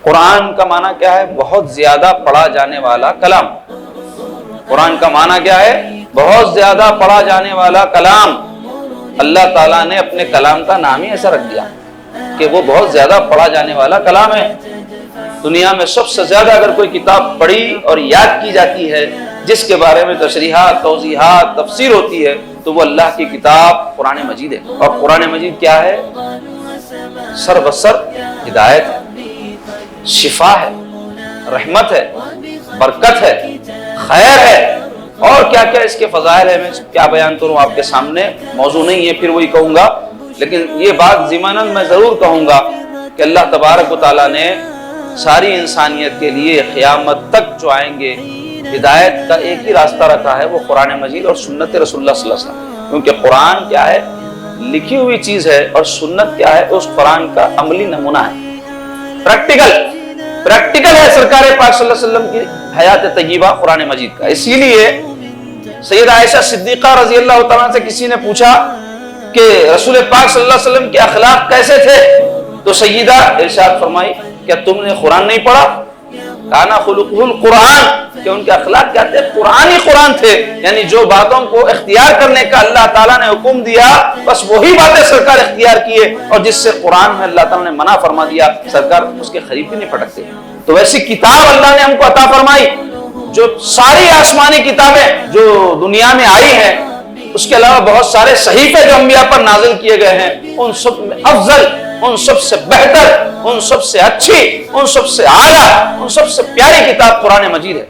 قرآن کا معنی کیا ہے؟ بہت زیادہ پڑھا جانے والا کلام۔ قرآن کا معنی کیا ہے؟ بہت زیادہ پڑھا جانے والا کلام۔ اللہ تعالیٰ نے اپنے کلام کا نام ہی ایسا رکھ دیا کہ وہ بہت زیادہ پڑھا جانے والا کلام ہے۔ دنیا میں سب سے زیادہ اگر کوئی کتاب پڑھی اور یاد کی جاتی ہے، جس کے بارے میں تشریحات، توضیحات، تفسیر ہوتی ہے، تو وہ اللہ کی کتاب قرآن مجید ہے۔ اور قرآن مجید کیا ہے؟ سر بسر ہدایت ہے، شفا ہے، رحمت ہے، برکت ہے، خیر ہے، اور کیا کیا اس کے فضائل ہے، میں کیا بیان کروں آپ کے سامنے، موضوع نہیں ہے، پھر وہی کہوں گا، لیکن یہ بات ضمناً میں ضرور کہوں گا کہ اللہ تبارک و تعالیٰ نے ساری انسانیت کے لیے قیامت تک جو آئیں گے ہدایت کا ایک ہی راستہ رکھا ہے، وہ قرآن مجید اور سنت رسول اللہ صلی اللہ علیہ وسلم۔ کیونکہ قرآن کیا ہے؟ لکھی ہوئی چیز ہے، اور سنت کیا ہے؟ اس قرآن کا عملی نمونہ ہے، پریکٹیکل ہے سرکار پاک صلی اللہ علیہ وسلم کی حیات طیبہ قرآن مجید کا۔ اسی لیے سیدہ عائشہ صدیقہ رضی اللہ تعالیٰ سے کسی نے پوچھا کہ رسول پاک صلی اللہ علیہ وسلم کے اخلاق کیسے تھے، تو سیدہ ارشاد فرمائی، کیا تم نے قرآن نہیں پڑھا؟ کانا خلقہ القرآن، کہ ان کے اخلاق کیا تھے؟ قرآن ہی قرآن تھے، یعنی جو باتوں کو اختیار کرنے کا اللہ تعالیٰ نے حکم دیا بس وہی باتیں سرکار اختیار کیے، اور جس سے قرآن میں اللہ تعالیٰ نے منع فرما دیا سرکار اس کے قریب بھی نہیں پھٹکتے۔ تو ویسی کتاب اللہ نے ہم کو عطا فرمائی، جو ساری آسمانی کتابیں جو دنیا میں آئی ہیں، اس کے علاوہ بہت سارے صحیفے جو انبیاء پر نازل کیے گئے ہیں، ان سب میں افضل، ان سب سے بہتر، ان سب سے اچھی، ان سب سے اعلیٰ، ان سب سے پیاری کتاب قرآن مجید ہے۔